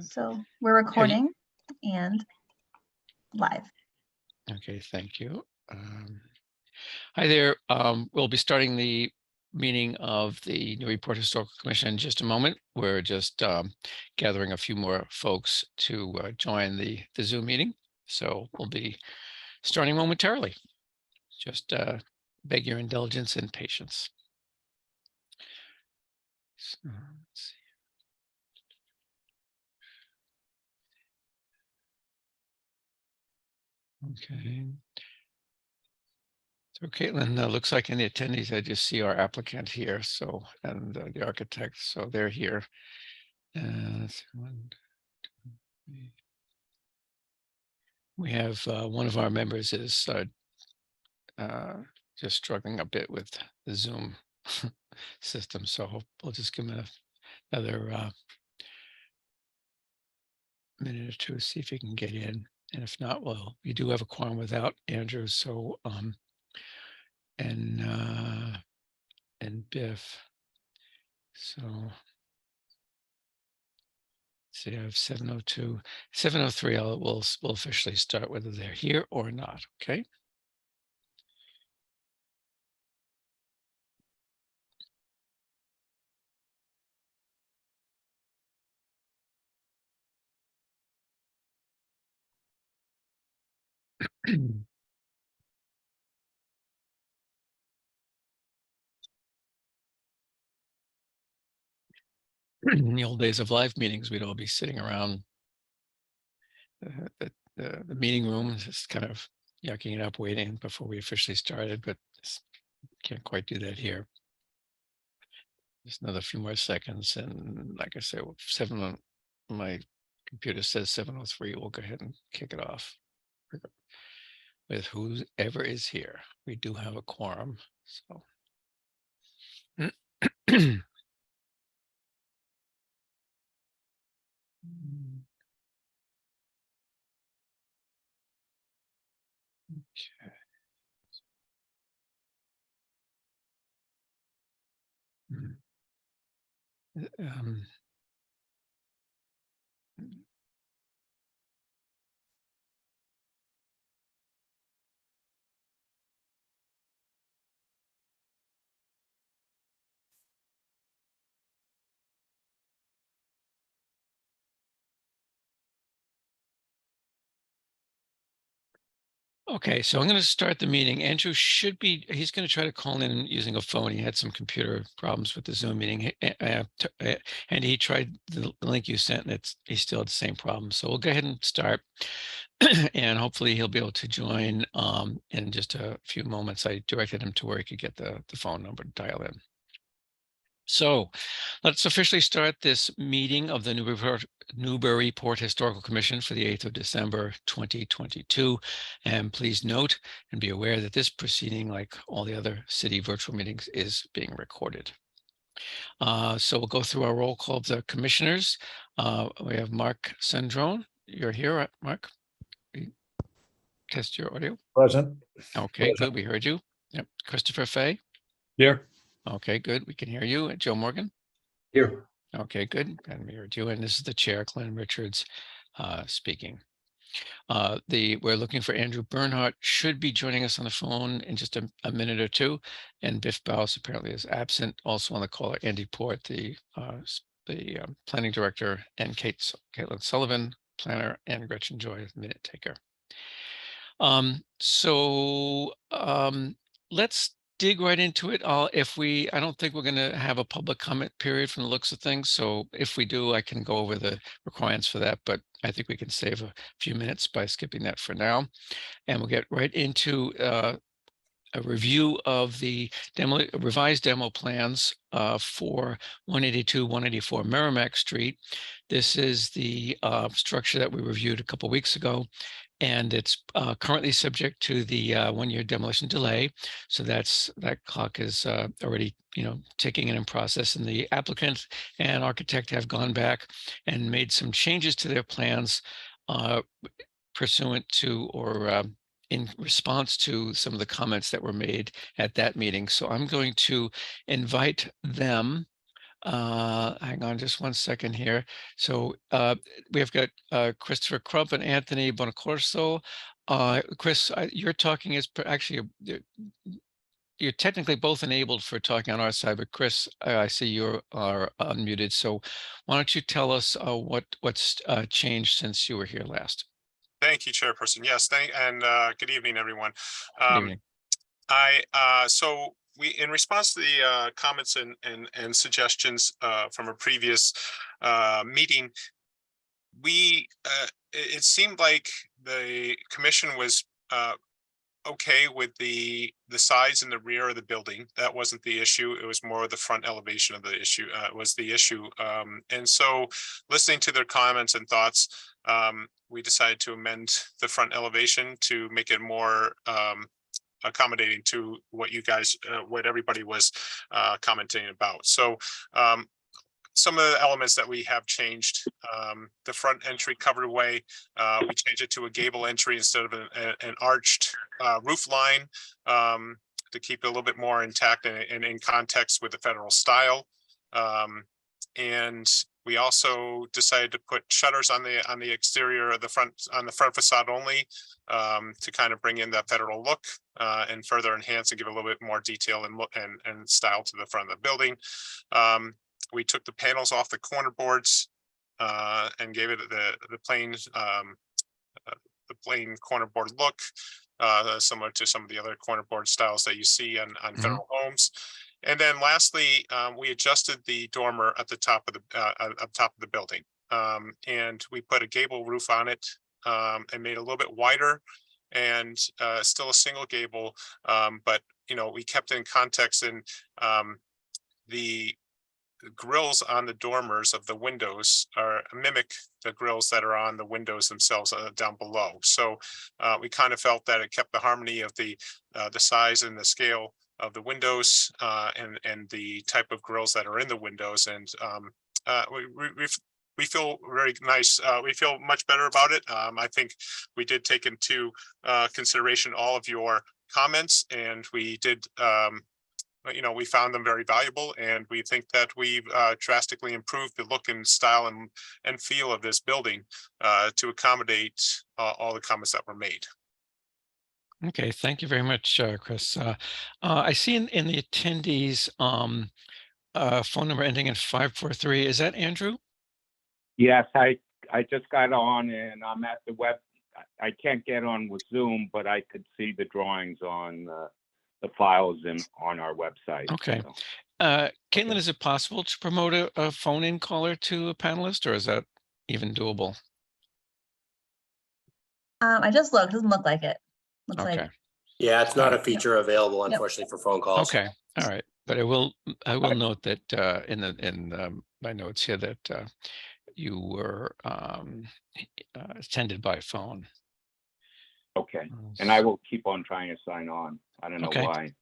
So we're recording and live. Okay, thank you. Hi there. We'll be starting the meeting of the Newburyport Historical Commission in just a moment. We're just gathering a few more folks to join the Zoom meeting. So we'll be starting momentarily. Just beg your indulgence and patience. So, let's see. Okay. So Caitlin, looks like in the attendees, I just see our applicant here. So, and the architect, so they're here. We have one of our members is just struggling a bit with the Zoom system. So we'll just give him another minute or two, see if he can get in. And if not, well, we do have a quorum without Andrew. So and Biff. So see, I have 7:02, 7:03. We'll officially start whether they're here or not. Okay. In the old days of live meetings, we'd all be sitting around the meeting room, just kind of yucking it up, waiting before we officially started, but can't quite do that here. Just another few more seconds, and like I said, my computer says 7:03. We'll go ahead and kick it off with whoever is here. We do have a quorum, so. Okay. Okay, so I'm going to start the meeting. Andrew he's going to try to call in using a phone. He had some computer problems with the Zoom meeting. And he tried the link you sent, and he still had the same problem. So we'll go ahead and start. And hopefully he'll be able to join in just a few moments. I directed him to where he could get the phone number to dial in. So let's officially start this meeting of the Newburyport Historical Commission for the 8th of December, 2022. And please note and be aware that this proceeding, like all the other city virtual meetings, is being recorded. So we'll go through our roll call of the commissioners. We have Mark Sandrone. You're here, Mark. Test your audio. Present. Okay, good. We heard you. Yep. Christopher Fay. Here. Okay, good. We can hear you. Joe Morgan. Here. Okay, good. And we heard you. And this is the chair, Glenn Richards, speaking. We're looking for Andrew Bernhardt, should be joining us on the phone in just a minute or two. And Biff Baus apparently is absent. Also on the call, Andy Port, the planning director, and Caitlin Sullivan, planner, and Gretchen Joy, minute taker. Let's dig right into it. I don't think we're going to have a public comment period from the looks of things. So if we do, I can go over the requirements for that, but I think we can save a few minutes by skipping that for now. And we'll get right into a review of the revised demo plans for 182, 184 Merrimack Street. This is the structure that we reviewed a couple of weeks ago, and it's currently subject to the 1-year demolition delay. So that clock is already ticking and in process, and the applicant and architect have gone back and made some changes to their plans pursuant to or in response to some of the comments that were made at that meeting. So I'm going to invite them Hang on just one second here. So we have got Christopher Crump and Anthony Bonacorso. Chris, you're talking is actually you're technically both enabled for talking on our side, but Chris, I see you are unmuted. So why don't you tell us what's changed since you were here last? Thank you, Chairperson. Yes, and good evening, everyone. Good evening. So we, in response to the comments and suggestions from a previous meeting, it seemed like the commission was okay with the sides and the rear of the building. That wasn't the issue. It was more the front elevation of the issue was the issue. And so listening to their comments and thoughts, we decided to amend the front elevation to make it more accommodating to what you guys, what everybody was commenting about. So some of the elements that we have changed, the front entry covered way, we changed it to a gable entry instead of an arched roof line to keep it a little bit more intact and in context with the federal style. And we also decided to put shutters on the exterior of the front, on the front facade only, to kind of bring in that federal look and further enhance and give a little bit more detail and look and style to the front of the building. We took the panels off the corner boards and gave it the plain corner board look, similar to some of the other corner board styles that you see on federal homes. And then lastly, we adjusted the dormer at the top of the building, and we put a gable roof on it and made it a little bit wider, and still a single gable, but we kept it in context, and the grills on the dormers of the windows mimic the grills that are on the windows themselves down below. So we kind of felt that it kept the harmony of the size and the scale of the windows and the type of grills that are in the windows, and we feel very nice. We feel much better about it. I think we did take into consideration all of your comments, and we did. We found them very valuable, and we think that we've drastically improved the look and style and feel of this building to accommodate all the comments that were made. Okay, thank you very much, Chris. I see in the attendees phone number ending in 543. Is that Andrew? Yes, I just got on and I'm at the web. I can't get on with Zoom, but I could see the drawings on the files on our website. Okay. So. Caitlin, is it possible to promote a phone-in caller to a panelist, or is that even doable? I just looked. Doesn't look like it. Looks Okay. like. Yeah, it's not a feature available, unfortunately, for phone calls. Okay. All right. But I will note that in my notes here that you were attended by phone. Okay. And I will keep on trying to sign on. I don't know why.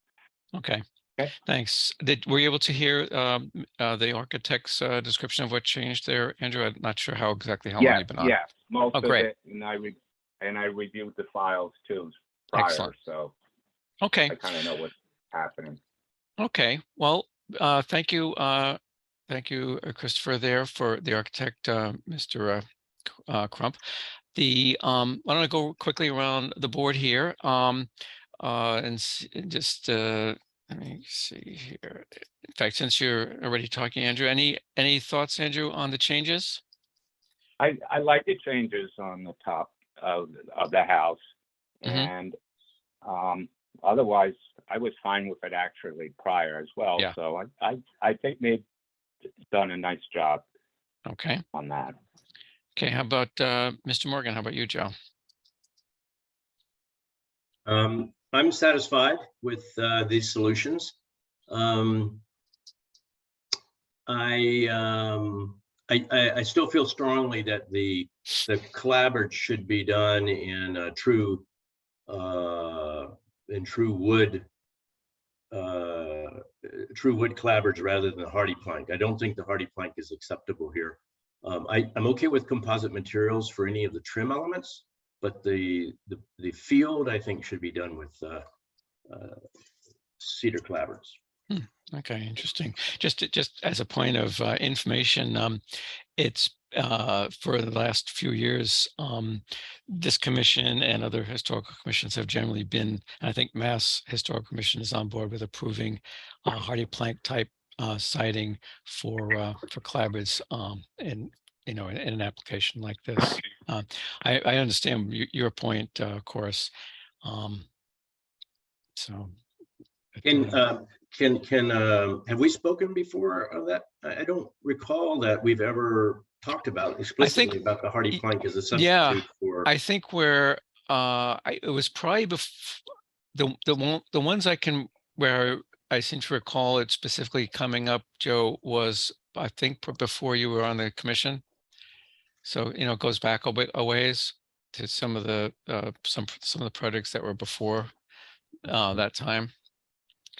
Okay. Okay. Thanks. Were you able to hear the architect's description of what changed there, Andrew? I'm not sure how long you've been on. Yes, most of great. it, and I reviewed the files too prior. Excellent. So okay, I kind of know what's happening. Okay. Well, thank you, Christopher, there for the architect, Mr. Crump. Why don't I go quickly around the board here, and just let me see here. In fact, since you're already talking, Andrew, any thoughts, Andrew, on the changes? I like the changes on the top of the house, and otherwise I was fine with it actually prior as well. Yeah. So I think they've done a nice job. Okay. On that. Okay. How about Mr. Morgan? How about you, Joe? I'm satisfied with these solutions. I still feel strongly that the clapboard should be done in true wood clapboards rather than the hardy plank. I don't think the hardy plank is acceptable here. I'm okay with composite materials for any of the trim elements, but the field I think should be done with cedar clapboards. Okay, interesting. Just as a point of information, it's for the last few years, this commission and other historical commissions have generally been, I think Mass Historical Commission is on board with approving hardy plank type siding for clapboards in in an application like this. I understand your point, of course. So. And have we spoken before of that? I don't recall that we've ever talked about explicitly about the hardy plank as a substitute for. I think where it was probably the ones where I seem to recall it specifically coming up, Joe, was I think before you were on the commission. So it goes back a ways to some of the some of the projects that were before that time.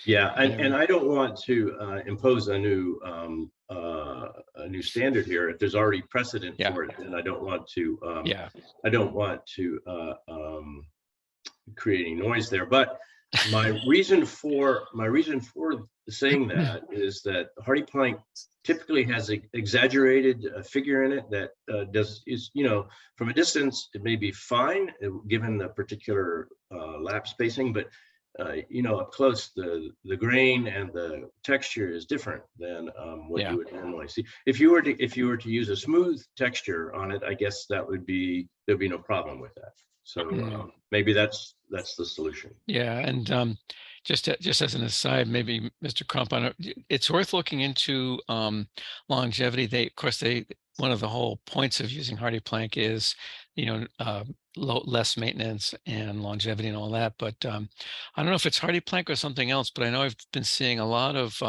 Yeah, and I don't want to impose a new standard here if there's already precedent for it, and I don't want to create any noise there. But my reason for saying that is that hardy plank typically has an exaggerated figure in it that is from a distance it may be fine given the particular lap spacing, but up close, the grain and the texture is different than what you would normally see. If you were to use a smooth texture on it, I guess there'd be no problem with that. So maybe that's the solution. Yeah, and just as an aside, maybe Mr. Crump, it's worth looking into longevity. One of the whole points of using hardy plank is less maintenance and longevity and all that. But I don't know if it's hardy plank or something else, but I know I've been seeing a lot of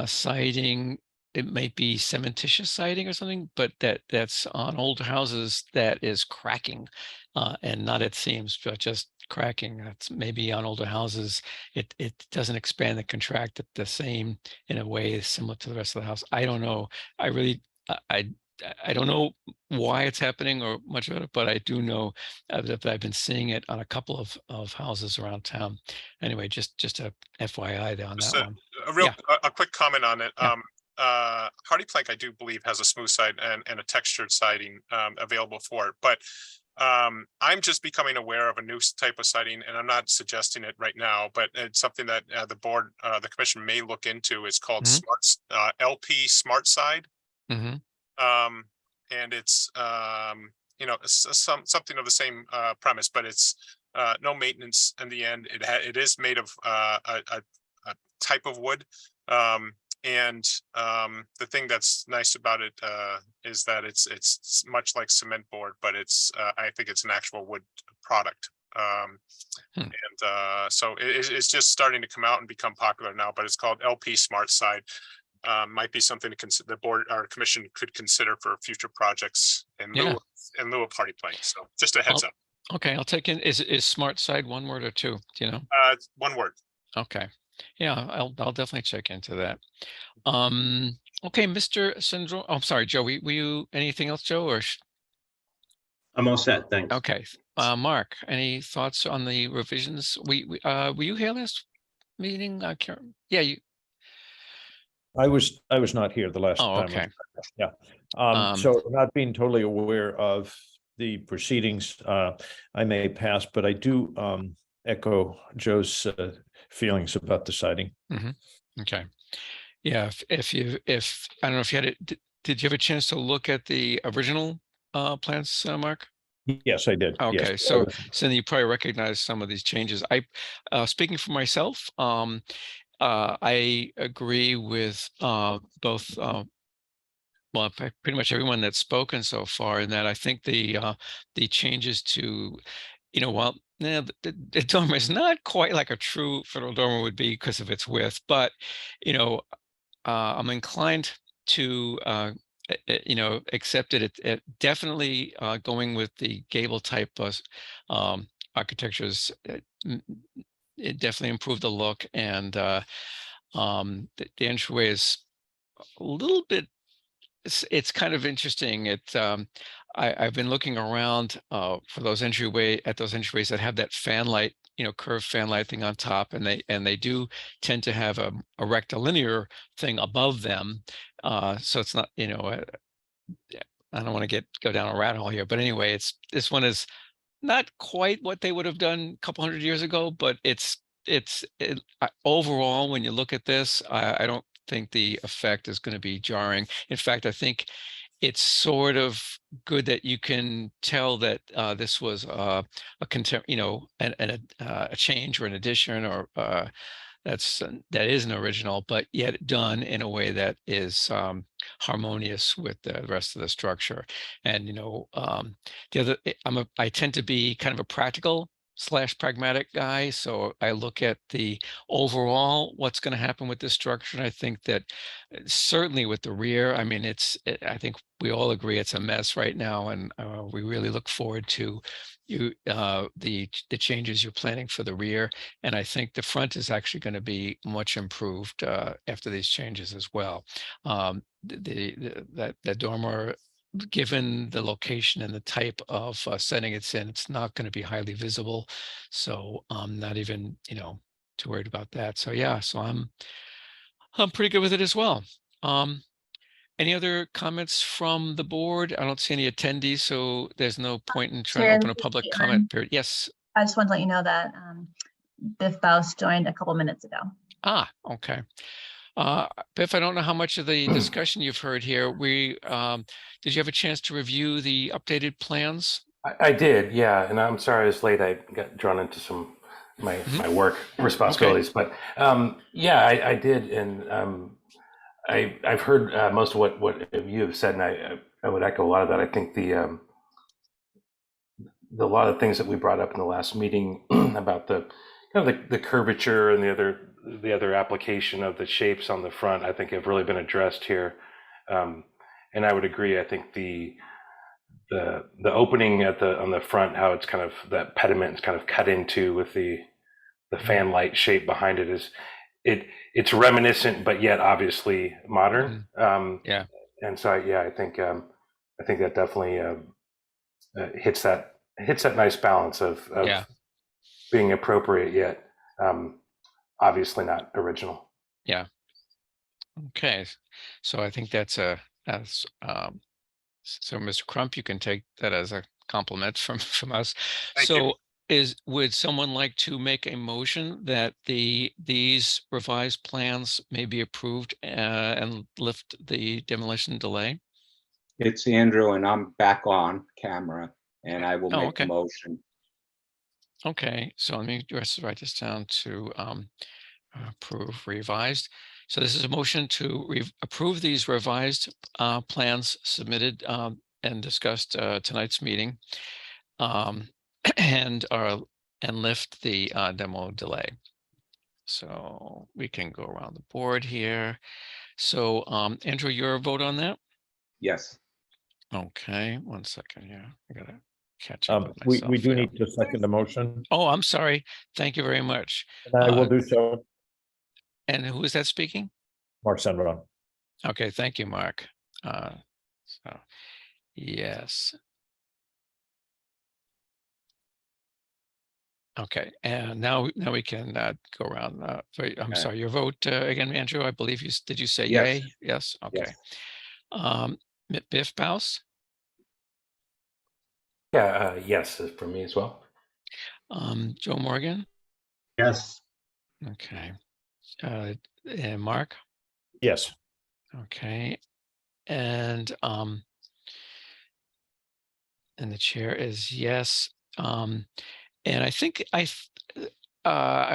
siding. It might be cementitious siding or something, but that's on older houses that is cracking and not at seams, but just cracking. That's maybe on older houses. It doesn't expand and contract the same in a way similar to the rest of the house. I don't know. I don't know why it's happening or much about it, but I do know that I've been seeing it on a couple of houses around town. Anyway, just a FYI on that one. A quick comment on it. Yeah. Hardy plank, I do believe, has a smooth side and a textured siding available for it, but I'm just becoming aware of a new type of siding, and I'm not suggesting it right now, but it's something that the board, the commission may look into. It's called LP Smart Side. And it's something of the same premise, but it's no maintenance in the end. It is made of a type of wood. And the thing that's nice about it is that it's much like cement board, but I think it's an actual wood product. And so it's just starting to come out and become popular now, but it's called LP Smart Side. Might be something to consider, the board or commission could consider for future projects in lieu of hardy plank. So just a heads up. Okay, I'll take in. Is Smart Side one word or two? Do you know? One word. Okay. Yeah, I'll definitely check into that. Okay, Mr. Sindro. Oh, I'm sorry, Joe. Were you anything else, Joe? Or I'm all set. Thanks. Okay. Mark, any thoughts on the revisions? Were you here last meeting? Yeah, you. I was not here the last time. Okay. Yeah. So not being totally aware of the proceedings, I may pass, but I do echo Joe's feelings about the siding. Okay. Yeah. If I don't know if you had it, did you have a chance to look at the original plans, Mark? Yes, I did. Okay, yes. so then you probably recognize some of these changes. Speaking for myself, I agree with both, well, pretty much everyone that's spoken so far, in that I think the changes to, while the dormer is not quite like a true federal dormer would be because of its width, but I'm inclined to accept it. It definitely going with the gable type architectures. It definitely improved the look, and the entryway is a little bit. It's kind of interesting. I've been looking around for those entryways that have that fan light, curved fan light thing on top, and they do tend to have a rectilinear thing above them. So it's not, I don't want to go down a rat hole here, but anyway, this one is not quite what they would have done a couple hundred years ago, but overall, when you look at this, I don't think the effect is going to be jarring. In fact, I think it's sort of good that you can tell that this was a change or an addition, or that is an original, but yet done in a way that is harmonious with the rest of the structure. And I tend to be kind of a practical / pragmatic guy, so I look at the overall what's going to happen with this structure, and I think that certainly with the rear, I mean, I think we all agree it's a mess right now, and we really look forward to the changes you're planning for the rear. And I think the front is actually going to be much improved after these changes as well. That dormer, given the location and the type of setting it's in, it's not going to be highly visible. So I'm not even, too worried about that. So yeah, so I'm pretty good with it as well. Any other comments from the board? I don't see any attendees, so there's no point in trying to open a public comment period. Yes. I just want to let you know that Biff Baus joined a couple minutes ago. Okay. Biff, I don't know how much of the discussion you've heard here. Did you have a chance to review the updated plans? I did, yeah. And I'm sorry I was late. I got drawn into some my work responsibilities, but yeah, I did, and I've heard most of what you have said, and I would echo a lot of that. I think the lot of things that we brought up in the last meeting about the kind of the curvature and the other application of the shapes on the front, I think have really been addressed here. And I would agree. I think the opening on the front, how it's kind of, that pediment is kind of cut into with the fan light shape behind it, it's reminiscent, but yet obviously modern. Yeah. And so I think that definitely hits that nice balance of being appropriate yet obviously not original. Yeah. Okay. So I think that's so Mr. Crump, you can take that as a compliment from us. Thank so you. Would someone like to make a motion that these revised plans may be approved and lift the demolition delay? It's Andrew, and I'm back on camera, and I will make okay. the motion. Okay, so let me just write this down to approve revised. So this is a motion to approve these revised plans submitted and discussed tonight's meeting, and lift the demo delay. So we can go around the board here. So Andrew, your vote on that? Yes. Okay, 1 second here. I gotta catch up with we myself do here. need to second the motion, Oh, I'm sorry. Thank you very much. and I will do so. And who is that speaking? Mark Sunron. Okay, thank you, Mark. So yes. Okay, and now we can go around. I'm sorry, your vote again, Andrew. I believe did you say Yes. yay? Yes. Okay. Yes. Biff Baus? Yeah, yes, for me as well. Joe Morgan? Yes. Okay. And Mark? Yes. Okay. And the chair is yes. And I think I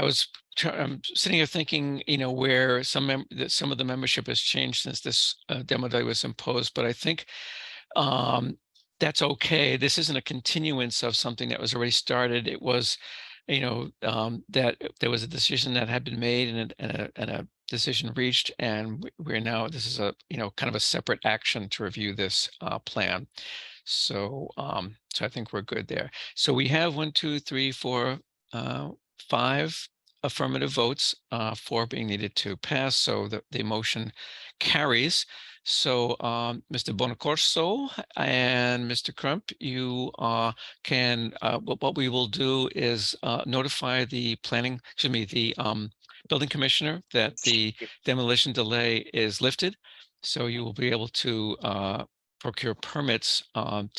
was sitting here thinking, where some of the membership has changed since this demo day was imposed, but I think that's okay. This isn't a continuance of something that was already started. It was, that there was a decision that had been made and a decision reached, and we're now, this is a, kind of a separate action to review this plan. So, so I think we're good there. So we have 1, 2, 3, 4, 5 affirmative votes, 4 being needed to pass. So the motion carries. So Mr. Bonacorso and Mr. Crump, you can, what we will do is notify the building commissioner that the demolition delay is lifted. So you will be able to procure permits and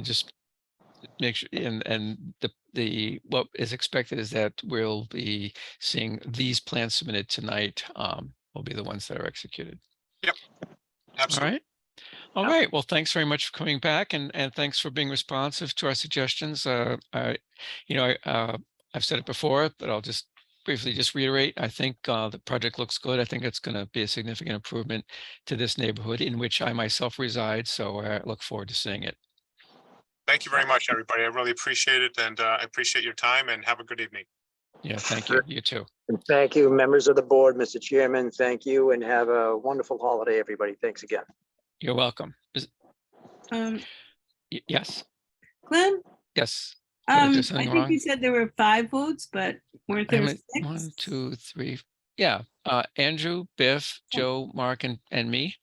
just make sure, and what is expected is that we'll be seeing these plans submitted tonight will be the ones that are executed. Yep, absolutely. All right. Well, thanks very much for coming back, and thanks for being responsive to our suggestions. I've said it before, but I'll just briefly reiterate. I think the project looks good. I think it's going to be a significant improvement to this neighborhood in which I myself reside. So I look forward to seeing it. Thank you very much, everybody. I really appreciate it, and I appreciate your time, and have a good evening. Yeah, thank you. You too. And thank you, members of the board, Mr. Chairman. Thank you, and have a wonderful holiday, everybody. Thanks again. You're welcome. Yes. Glenn? Yes. I think you said there were 5 votes, but weren't there 6? 1, 2, 3. Yeah. Andrew, Biff, Joe, Mark, and me.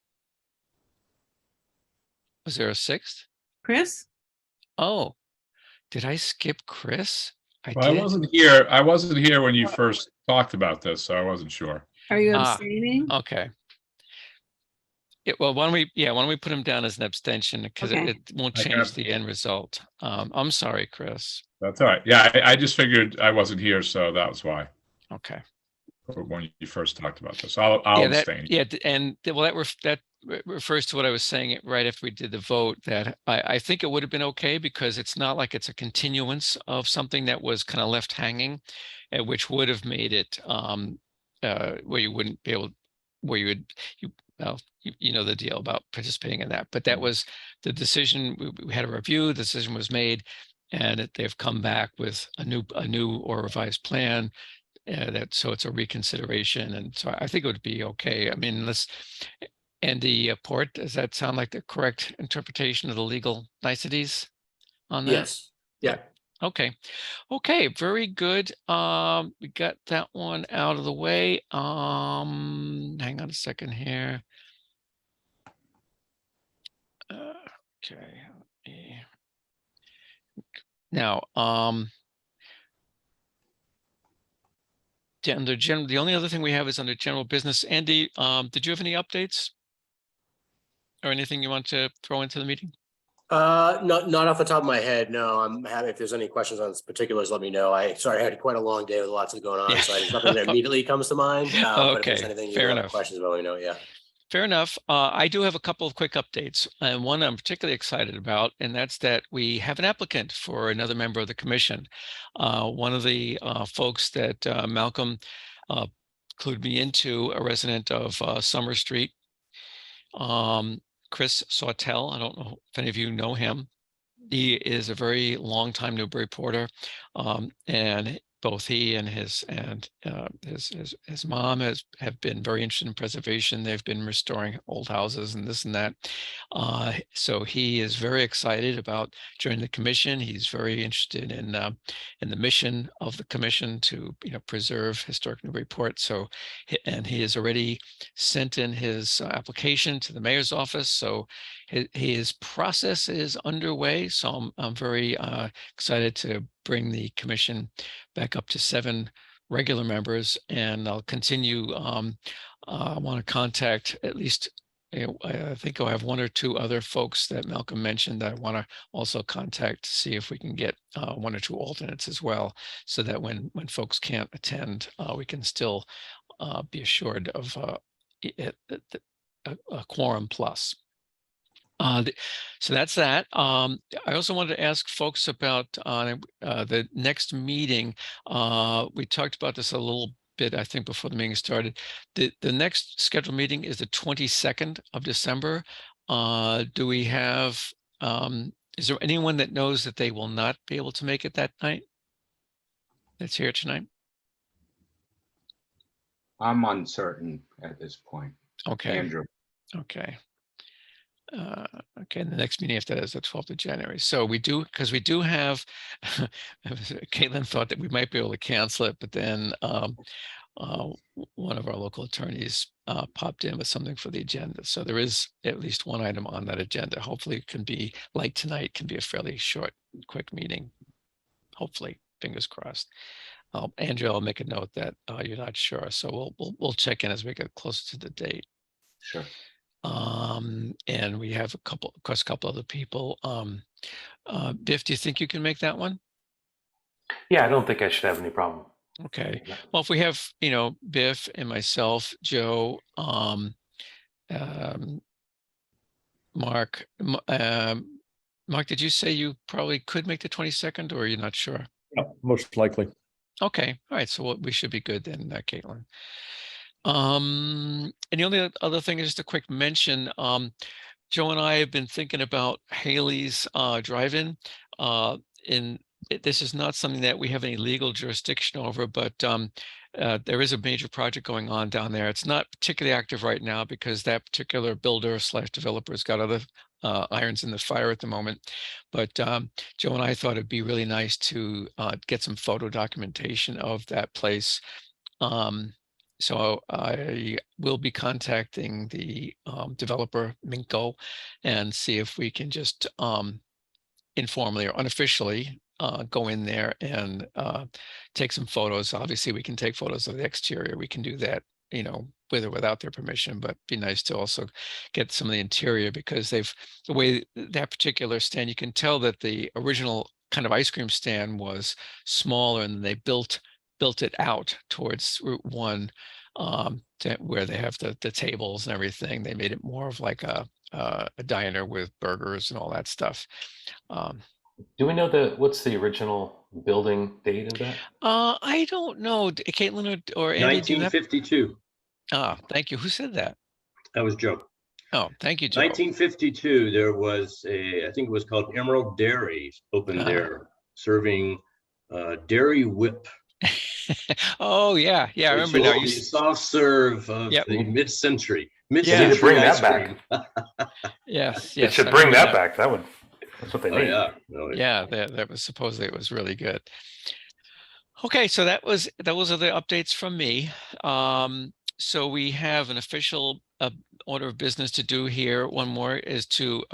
Was there a 6th? Chris? Oh, did I skip Chris? I wasn't here. I wasn't here when you first talked about this, so I wasn't sure. Are you abstaining? Okay. Well, why don't we put him down as an abstention, because it won't change the end result. I'm sorry, Chris. That's all right. Yeah, I just figured I wasn't here, so that was why. Okay. When you first talked about this, I'll abstain. That refers to what I was saying right after we did the vote, that I think it would have been okay, because it's not like it's a continuance of something that was kind of left hanging, which would have made it where you wouldn't be able, where you know the deal about participating in that. But that was the decision. We had a review. The decision was made, and they've come back with a new or revised plan. So it's a reconsideration, and so I think it would be okay. I mean, Andy Port, does that sound like the correct interpretation of the legal niceties on that? Yes. Yeah. Okay. Very good. We got that one out of the way. Hang on a second here. Okay. Now, the only other thing we have is under general business. Andy, did you have any updates or anything you want to throw into the meeting? Not off the top of my head. No, I'm happy. If there's any questions on particulars, let me know. I had quite a long day with lots of going on, so there's nothing that immediately comes to mind. But if there's anything you have questions about, let me know. Yeah. Fair enough. I do have a couple of quick updates, and one I'm particularly excited about, and that's that we have an applicant for another member of the commission. One of the folks that Malcolm clued me into, a resident of Summer Street, Chris Sawtell. I don't know if any of you know him. He is a very long-time Newburyporter, and both he and his mom have been very interested in preservation. They've been restoring old houses and this and that. So he is very excited about joining the commission. He's very interested in the mission of the commission to preserve historic Newburyport. So, and he has already sent in his application to the mayor's office. So his process is underway. So I'm very excited to bring the commission back up to 7 regular members, and I'll continue. I want to contact at least, I think I'll have 1 or 2 other folks that Malcolm mentioned that I want to also contact to see if we can get 1 or 2 alternates as well, so that when folks can't attend, we can still be assured of a quorum plus. So that's that. I also wanted to ask folks about the next meeting. We talked about this a little bit, I think, before the meeting started. The next scheduled meeting is the 22nd of December. Do we have, is there anyone that knows that they will not be able to make it that night that's here tonight? I'm uncertain at this point. Okay. Andrew. Okay. Okay, and the next meeting after that is the 12th of January. So we do, because we do have, Caitlin thought that we might be able to cancel it, but then one of our local attorneys popped in with something for the agenda. So there is at least one item on that agenda. Hopefully it can be, like tonight, can be a fairly short, quick meeting. Hopefully, fingers crossed. Andrew, I'll make a note that you're not sure. So we'll check in as we get closer to the date. Sure. And we have of course, a couple other people. Biff, do you think you can make that one? Yeah, I don't think I should have any problem. Okay. Well, if we have, Biff and myself, Joe, Mark, Mark, did you say you probably could make the 22nd, or are you not sure? Yeah, most likely. Okay. All right. So we should be good then, Caitlin. And the only other thing is just a quick mention. Joe and I have been thinking about Haley's drive-in. This is not something that we have any legal jurisdiction over, but there is a major project going on down there. It's not particularly active right now because that particular builder / developer has got other irons in the fire at the moment. But Joe and I thought it'd be really nice to get some photo documentation of that place. So I will be contacting the developer, Minko, and see if we can just informally or unofficially go in there and take some photos. Obviously, we can take photos of the exterior. We can do that, with or without their permission, but it'd be nice to also get some of the interior, because the way that particular stand, you can tell that the original kind of ice cream stand was smaller, and they built it out towards Route 1, where they have the tables and everything. They made it more of like a diner with burgers and all that stuff. Do we know what's the original building date of that? I don't know, Caitlin or Andy. 1952. Thank you. Who said that? That was Joe. Oh, thank you, Joe. 1952. There was I think it was called Emerald Dairy, opened there, serving dairy whip. Oh yeah, I remember now. The soft serve of the mid-century. You need to bring that back. Yes. It should bring that back. That's what they need. Yeah, that was supposedly, it was really good. Okay, so those are the updates from me. So we have an official order of business to do here. One more is to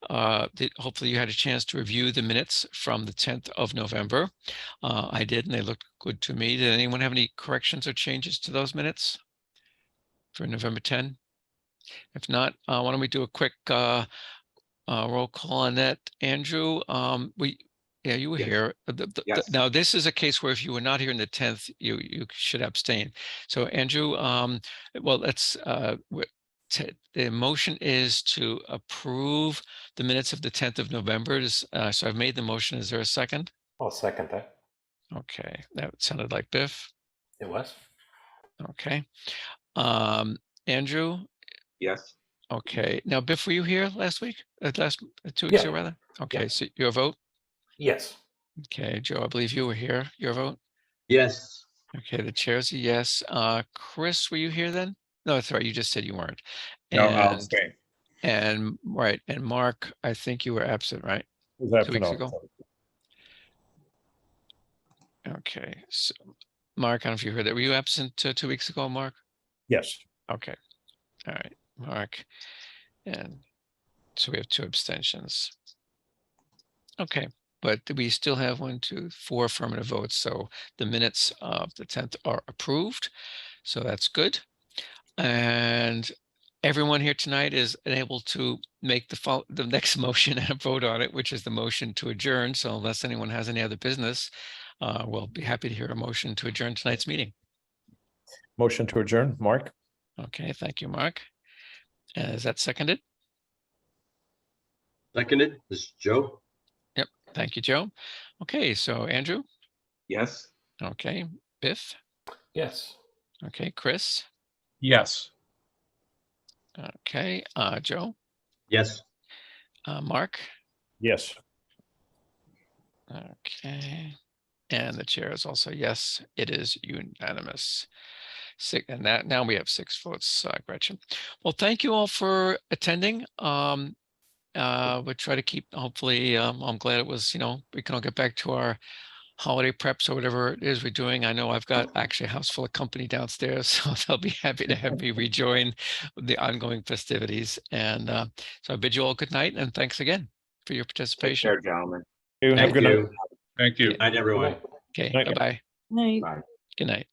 hopefully you had a chance to review the minutes from the 10th of November. I did, and they looked good to me. Did anyone have any corrections or changes to those minutes for November 10? If not, why don't we do a quick roll call on that? Andrew, you were here. Now, this is a case where if you were not here on the 10th, you should abstain. So Andrew, well, the motion is to approve the minutes of the 10th of November. So I've made the motion. Is there a second? I'll second that. Okay, that sounded like Biff. It was. Okay. Andrew? Yes. Okay. Now, Biff, were you here last week? 2 weeks ago, rather? Okay, so your vote? Yes. Okay, Joe, I believe you were here. Your vote? Yes. Okay, the chair's a yes. Chris, were you here then? No, that's right. You just said you weren't. No, I'll abstain. And right, and Mark, I think you were absent, right? 2 weeks ago. Okay, so Mark, I don't know if you heard that. Were you absent 2 weeks ago, Mark? Yes. Okay. All right, Mark. And so we have 2 abstentions. Okay, but we still have 1, 2, 4 affirmative votes. So the minutes of the 10th are approved. So that's good. And everyone here tonight is able to make the next motion and vote on it, which is the motion to adjourn. So unless anyone has any other business, we'll be happy to hear a motion to adjourn tonight's meeting. Motion to adjourn, Mark. Okay, thank you, Mark. Is that seconded? Seconded. This is Joe. Yep, thank you, Joe. Okay, so Andrew? Yes. Okay, Biff? Yes. Okay, Chris? Yes. Okay, Joe? Yes. Mark? Yes. Okay, and the chair is also yes. It is unanimous. And that now we have 6 votes, Gretchen. Well, thank you all for attending. We'll try to keep, hopefully, I'm glad it was, we can all get back to our holiday preps or whatever it is we're doing. I know I've got actually a house full of company downstairs, so they'll be happy to have me rejoin the ongoing festivities. And so I bid you all good night and thanks again for your Take participation. care, gentlemen. Have a Thank good night. you. Thank you. Good night, everyone. Okay, Night. bye-bye. Night. Bye. Good night.